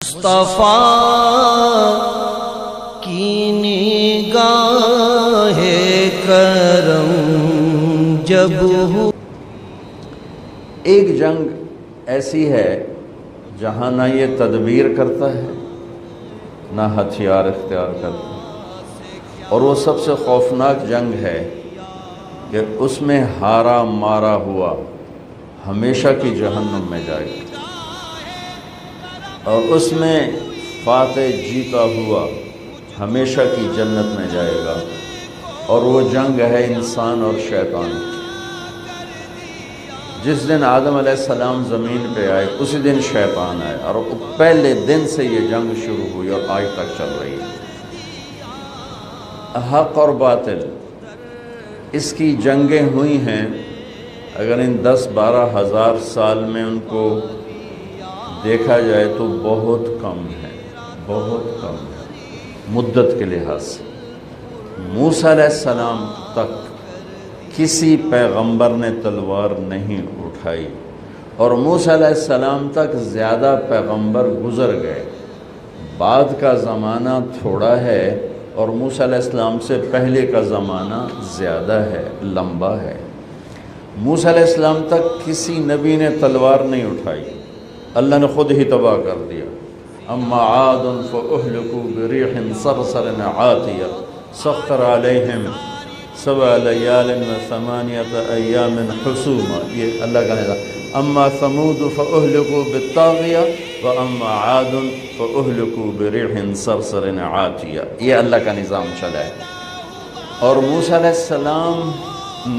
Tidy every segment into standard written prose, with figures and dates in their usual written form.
مصطفیٰ کی نگاہ کرم جب ہو۔ ایک جنگ ایسی ہے جہاں نہ یہ تدبیر کرتا ہے نہ ہتھیار اختیار کرتا ہے، اور وہ سب سے خوفناک جنگ ہے کہ اس میں ہارا مارا ہوا ہمیشہ کی جہنم میں جائے گا، اور اس میں فاتح جیتا ہوا ہمیشہ کی جنت میں جائے گا، اور وہ جنگ ہے انسان اور شیطان کی۔ جس دن آدم علیہ السلام زمین پہ آئے اسی دن شیطان آئے، اور پہلے دن سے یہ جنگ شروع ہوئی اور آج تک چل رہی ہے۔ حق اور باطل اس کی جنگیں ہوئی ہیں، اگر ان 10-12 ہزار سال میں ان کو دیکھا جائے تو بہت کم ہے، بہت کم ہے مدت کے لحاظ سے۔ موسیٰ علیہ السلام تک کسی پیغمبر نے تلوار نہیں اٹھائی، اور موسیٰ علیہ السلام تک زیادہ پیغمبر گزر گئے۔ بعد کا زمانہ تھوڑا ہے اور موسیٰ علیہ السلام سے پہلے کا زمانہ زیادہ ہے، لمبا ہے۔ موسیٰ علیہ السلام تک کسی نبی نے تلوار نہیں اٹھائی، اللہ نے خود ہی تباہ کر دیا۔ اما عاد فاہلکوا بريح صرصر عاتیہ سخر علیہم 7 لیال و8 ایام حسوما، یہ اللہ کا نظام۔ اما ثمود فاہلکوا بالطاغیہ واما عاد فاہلکوا بريح صرصر عاتیہ، یہ اللہ کا نظام چلا ہے۔ اور موسیٰ علیہ السلام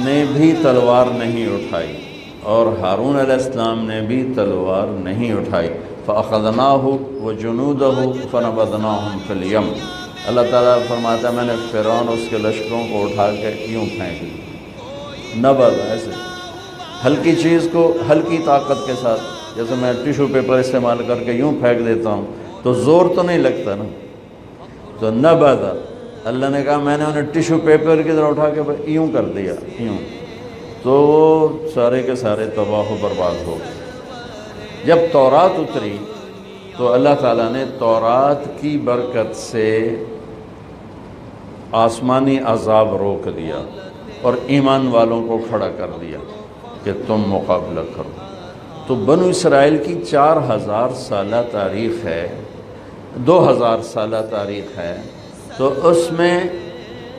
نے بھی تلوار نہیں اٹھائی، اور ہارون علیہ السلام نے بھی تلوار نہیں اٹھائی۔ فَأَخَذْنَاهُ وَجُنُودَهُ فَنَبَذْنَاهُمْ فِي الْيَمِّ، اللہ تعالیٰ فرماتا ہے میں نے فرعون اس کے لشکروں کو اٹھا کے یوں پھینک دیا، نبذ، ایسے ہلکی چیز کو ہلکی طاقت کے ساتھ، جیسے میں ٹیشو پیپر استعمال کر کے یوں پھینک دیتا ہوں تو زور تو نہیں لگتا نا، تو نبذ، اللہ نے کہا میں نے انہیں ٹیشو پیپر کی طرح اٹھا کے یوں کر دیا، یوں، تو وہ سارے کے سارے تباہ و برباد ہو گئے۔ جب تورات اتری تو اللہ تعالیٰ نے تورات کی برکت سے آسمانی عذاب روک دیا اور ایمان والوں کو کھڑا کر دیا کہ تم مقابلہ کرو۔ تو بنو اسرائیل کی 4000 سالہ تاریخ ہے، 2000 سالہ تاریخ ہے، تو اس میں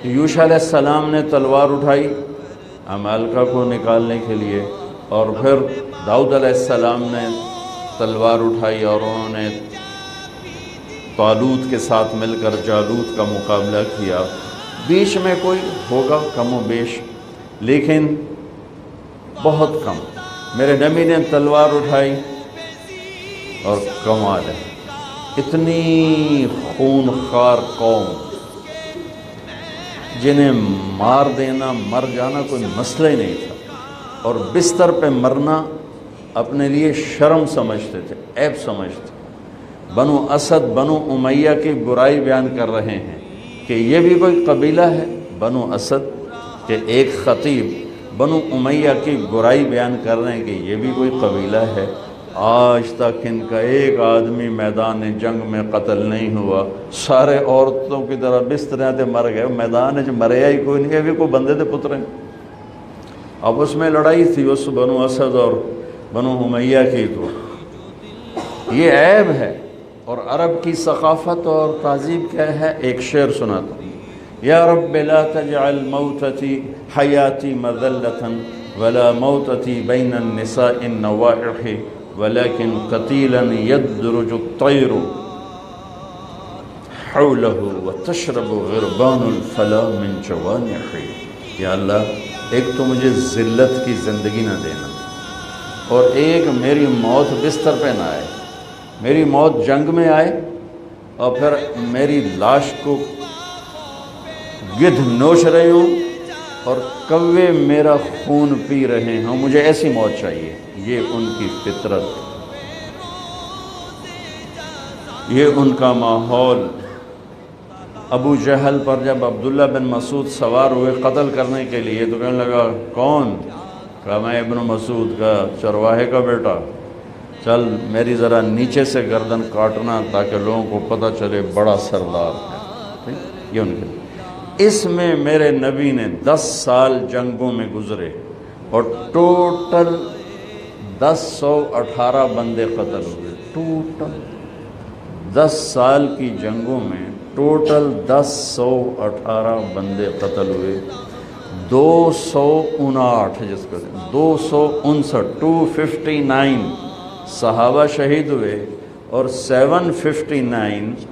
یوشع علیہ السلام نے تلوار اٹھائی عمالقہ کو نکالنے کے لیے، اور پھر داؤد علیہ السلام نے تلوار اٹھائی اور انہوں نے طالوت کے ساتھ مل کر جالوت کا مقابلہ کیا۔ بیچ میں کوئی ہوگا کم و بیش، لیکن بہت کم۔ میرے نبی نے تلوار اٹھائی اور کمال ہے، اتنی خونخوار قوم جنہیں مار دینا، مر جانا کوئی مسئلہ ہی نہیں تھا، اور بستر پہ مرنا اپنے لیے شرم سمجھتے تھے، عیب سمجھتے۔ بنو اسد بنو امیہ کی برائی بیان کر رہے ہیں کہ یہ بھی کوئی قبیلہ ہے، بنو اسد کہ ایک خطیب بنو امیہ کی برائی بیان کر رہے ہیں کہ یہ بھی کوئی قبیلہ ہے۔ آج تک ان کا ایک آدمی میدان جنگ میں قتل نہیں ہوا، سارے عورتوں کی طرح بستریں تھے مر گئے، میدان جو مریا ہی کوئی نہیں، یہ بھی کوئی بندے تھے پترے۔ اب اس میں لڑائی تھی اس بنو اسد اور بنو امیہ کی، تو یہ عیب ہے۔ اور عرب کی ثقافت اور تہذیب کیا ہے، ایک شعر سناتا ہوں: یا رب لا تجعل موتتی حیاتی مذلة ولا موتتی بین النساء النوائح ولكن قتیلا یدرج الطیر حولہ وتشرب غربان الفلا من جوانح۔ یا اللہ، ایک تو مجھے ذلت کی زندگی نہ دینا، اور ایک میری موت بستر پہ نہ آئے، میری موت جنگ میں آئے اور پھر میری لاش کو گدھ نوچ رہے ہوں اور کوے میرا خون پی رہے ہوں، مجھے ایسی موت چاہیے۔ یہ ان کی فطرت، یہ ان کا ماحول۔ ابو جہل پر جب عبداللہ بن مسعود سوار ہوئے قتل کرنے کے لیے تو کہنے لگا کون؟ کہا میں ابن مسعود کا، چرواہے کا بیٹا۔ چل میری ذرا نیچے سے گردن کاٹنا تاکہ لوگوں کو پتہ چلے بڑا سردار ہے. ٹھیک؟ یہ ان کے اس میں میرے نبی نے 10 سال جنگوں میں گزرے اور ٹوٹل 1018 بندے قتل ہوئے. ٹوٹل 10 سال کی جنگوں میں ٹوٹل 1018 بندے قتل ہوئے. 259 جس کو 259 259 صحابہ شہید ہوئے اور 759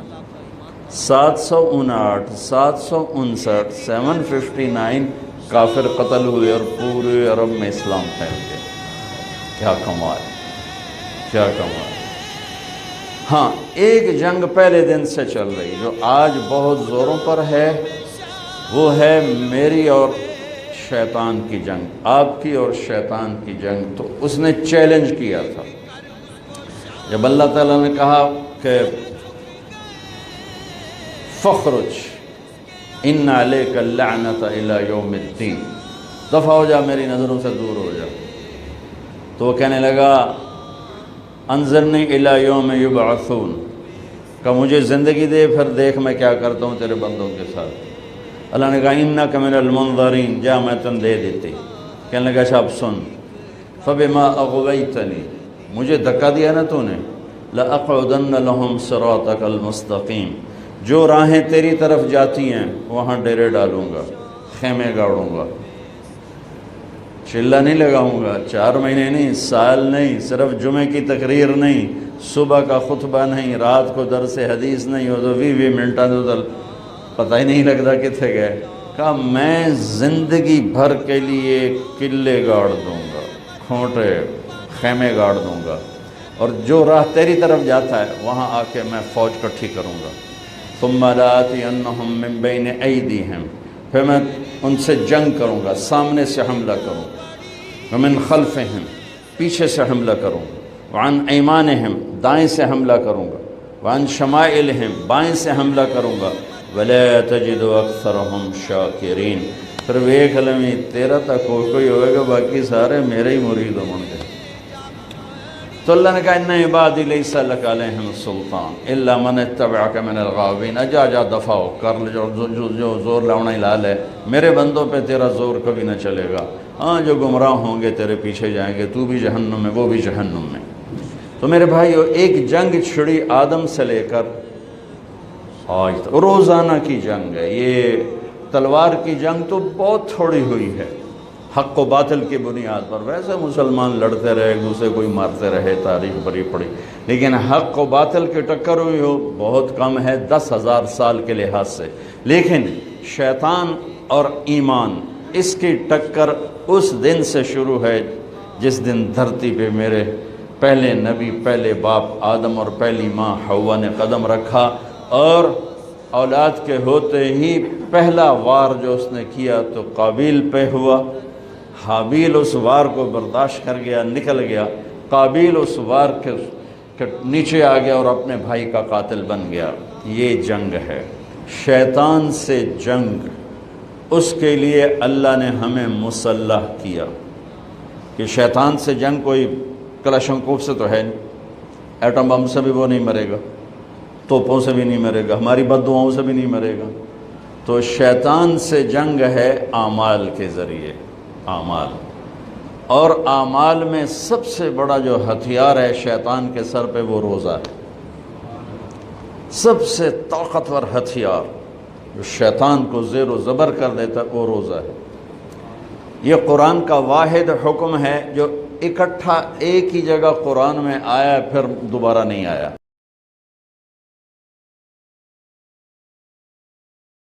759 759 کافر قتل ہوئے اور پورے عرب میں اسلام پھیل گیا. کیا کمال، کیا کمال. ہاں ایک جنگ پہلے دن سے چل رہی جو آج بہت زوروں پر ہے، وہ ہے میری اور شیطان کی جنگ، آپ کی اور شیطان کی جنگ. تو اس نے چیلنج کیا تھا جب اللہ تعالیٰ نے کہا کہ فخرج ان علیک اللعنۃ الی یوم الدین، دفع ہو جا میری نظروں سے دور ہو جا. تو وہ کہنے لگا انظرنی الی یوم یبعثون، کہ مجھے زندگی دے پھر دیکھ میں کیا کرتا ہوں تیرے بندوں کے ساتھ. اللہ نے کہا انک من المنظرین، جا میں تن دے دیتی. کہنے لگا اچھا اب سن، فبما اغویتنی، مجھے دھکا دیا نا تو نے، لأقعدن لهم صراطک المستقیم، جو راہیں تیری طرف جاتی ہیں وہاں ڈیرے ڈالوں گا، خیمے گاڑوں گا، چلہ نہیں لگاؤں گا. 4 مہینے نہیں، سال نہیں، صرف جمعے کی تقریر نہیں، صبح کا خطبہ نہیں، رات کو درس حدیث نہیں، ہو تو 20 منٹاں تو پتہ ہی نہیں لگتا کتنے گئے. کہا میں زندگی بھر کے لیے قلعے گاڑ دوں گا، کھوٹے خیمے گاڑ دوں گا، اور جو راہ تیری طرف جاتا ہے وہاں آ کے میں فوج کٹھی کروں گا. ثم لآتینہم من بین ایدیہم، پھر میں ان سے جنگ کروں گا، سامنے سے حملہ کروں گا، ومن خلفہم، پیچھے سے حملہ کروں گا، وعن ایمانہم، دائیں سے حملہ کروں گا، وعن شمائلہم، بائیں سے حملہ کروں گا، ولا تجد اکثرہم شاکرین. پھر ایک لمحے تیرا تک کوئی ہوئے گا، باقی سارے میرے ہی مرید ہوں گے. تو اللہ نے کہا ان عبادی لیس لک علیہم سلطان الا من اتبعک من الغاوین. جا جا دفع ہو کر لے، جو زور لاؤنا ہی لال ہے، میرے بندوں پہ تیرا زور کبھی نہ چلے گا. ہاں جو گمراہ ہوں گے تیرے پیچھے جائیں گے، تو بھی جہنم میں وہ بھی جہنم میں. تو میرے بھائیو ایک جنگ چھڑی آدم سے لے کر آج تک، روزانہ کی جنگ ہے یہ. تلوار کی جنگ تو بہت تھوڑی ہوئی ہے حق و باطل کی بنیاد پر. ویسے مسلمان لڑتے رہے، ایک دوسرے کو ہی مارتے رہے، تاریخ بھری پڑی، لیکن حق و باطل کی ٹکر ہوئی ہو بہت کم ہے 10,000 سال کے لحاظ سے. لیکن شیطان اور ایمان، اس کی ٹکر اس دن سے شروع ہے جس دن دھرتی پہ میرے پہلے نبی، پہلے باپ آدم اور پہلی ماں حوا نے قدم رکھا. اور اولاد کے ہوتے ہی پہلا وار جو اس نے کیا تو قابیل پہ ہوا. حابیل اس وار کو برداشت کر گیا، نکل گیا. قابیل اس وار کے نیچے آ گیا اور اپنے بھائی کا قاتل بن گیا. یہ جنگ ہے، شیطان سے جنگ. اس کے لیے اللہ نے ہمیں مسلح کیا کہ شیطان سے جنگ کوئی کلاشنکوف سے تو ہے نہیں، ایٹم بم سے بھی وہ نہیں مرے گا، توپوں سے بھی نہیں مرے گا، ہماری بد دعاؤں سے بھی نہیں مرے گا. تو شیطان سے جنگ ہے اعمال کے ذریعے. اعمال، اور اعمال میں سب سے بڑا جو ہتھیار ہے شیطان کے سر پہ وہ روزہ ہے. سب سے طاقتور ہتھیار جو شیطان کو زیر و زبر کر دیتا ہے وہ روزہ ہے. یہ قرآن کا واحد حکم ہے جو اکٹھا ایک ہی جگہ قرآن میں آیا پھر دوبارہ نہیں آیا.